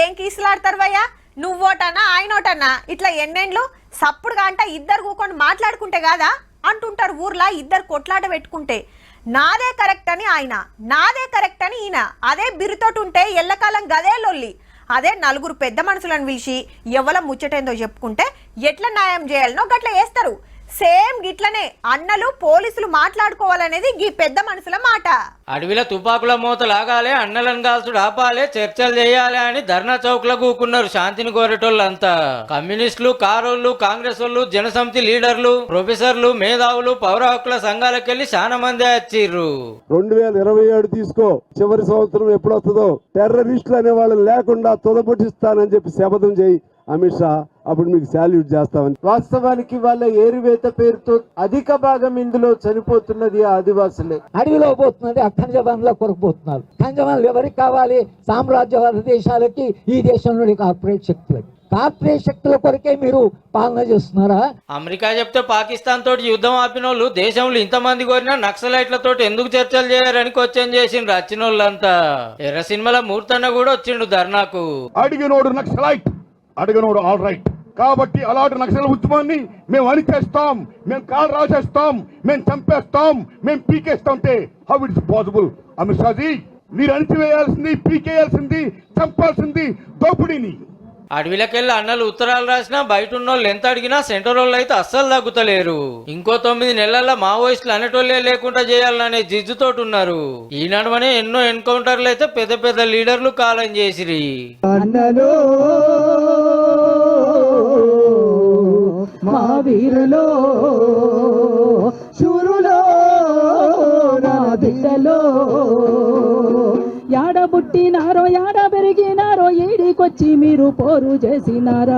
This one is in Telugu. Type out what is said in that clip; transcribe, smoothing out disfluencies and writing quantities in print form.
ఏం కీసులాడతారు నువ్వోటన్నా ఆయనోటన్నా ఇట్లా ఎన్నెండ్లు సప్పుడుగా అంట ఇద్దరు కూకొని మాట్లాడుకుంటే కాదా అంటుంటారు ఊర్లో. ఇద్దరు కొట్లాట పెట్టుకుంటే నాదే కరెక్ట్ అని ఆయన, నాదే కరెక్ట్ అని ఈయన, అదే బిరుతోటి ఉంటే ఎల్లకాలం గదే లొల్లి. అదే నలుగురు పెద్ద మనుషులను పిలిచి ఎవల ముచ్చటేందో చెప్పుకుంటే ఎట్లా న్యాయం చేయాలనో గట్ల వేస్తారు. సేమ్ గిట్లనే అన్నలు పోలీసులు మాట్లాడుకోవాలనేది ఈ పెద్ద మనుషుల మాట. అడవిలో తుపాకుల మూత లాగాలే, అన్నలను కాల్చుడు ఆపాలే, చర్చలు చేయాలి అని ధర్నా చౌక్ లో కూకున్నారు శాంతిని కోరేటోళ్ళంతా. కమ్యూనిస్టులు, కారోళ్ళు, కాంగ్రెస్ వాళ్ళు, జనసమితి లీడర్లు, ప్రొఫెసర్లు, మేధావులు, పౌర హక్కుల సంఘాలకెళ్లి చాలా మంది వచ్చిర్రు. 2027 తీసుకో, చివరి సంవత్సరం ఎప్పుడు వస్తుందో టెర్రరిస్టులు అనే వాళ్ళు లేకుండా తొలపటిస్తానని చెప్పి శపథం చేయి అమిత్ షా, అప్పుడు మీకు శాల్యూట్ చేస్తామని. వాస్తవానికి వాళ్ళ ఏరువేత పేరుతో అధిక భాగం ఇందులో చనిపోతున్నది ఆదివాసులే. అడవిలో పోతున్నది ఆ ఖనిజవనంలో కొరకపోతున్నారు. ఖనిజవనాలు ఎవరికి కావాలి? సామ్రాజ్యవాద దేశాలకి, ఈ దేశంలోని కార్పొరేట్ శక్తులకి. కార్పొరేట్ శక్తుల కొరకే మీరు పాలన చేస్తున్నారా? అమెరికా చెప్తే పాకిస్తాన్ తోటి యుద్ధం ఆపిన వాళ్ళు దేశంలో ఇంతమంది కోరినా నక్సలైట్లతో ఎందుకు చర్చలు చేయరని క్వశ్చన్ చేసిండ్రు వచ్చినోళ్ళంతా. ఎర్ర సినిమాల మూర్తన్న కూడా వచ్చిండు ధర్నాకు. అడిగినోడు నక్సలైట్, అడిగినోడు ఆల్ రైట్. కాబట్టి అలాంటి నక్సల ఉద్యమాన్ని మేము అణిచేస్తాం, మేము కాలు రాసేస్తాం, మేము చంపేస్తాం, మేము పీకేస్తాం. How it is possible? Amit Shah ji, మీరు అణిచివేయాల్సింది, పీకేయాల్సింది, చంపాల్సింది దోపిడీని. అడవిలకెళ్ళి అన్నలు ఉత్తరాలు రాసినా బయట ఉన్నోళ్ళు ఎంత అడిగినా సెంటర్ వాళ్ళు అయితే అస్సలు తగ్గుతలేరు. ఇంకో 9 నెలల్లో మావోయిస్టులు అనేటోళ్ళే లేకుండా చేయాలనే జిజ్జుతోటి ఉన్నారు. ఈ నడుమనే ఎన్నో ఎన్కౌంటర్లు అయితే పెద్ద పెద్ద లీడర్లు కాలం చేసిరి. మా వీరులో శూరులో నా బిడ్డలో యాడ పుట్టినారో యాడ పెరిగినారో ఏడికొచ్చి మీరు పోరు చేసినారా?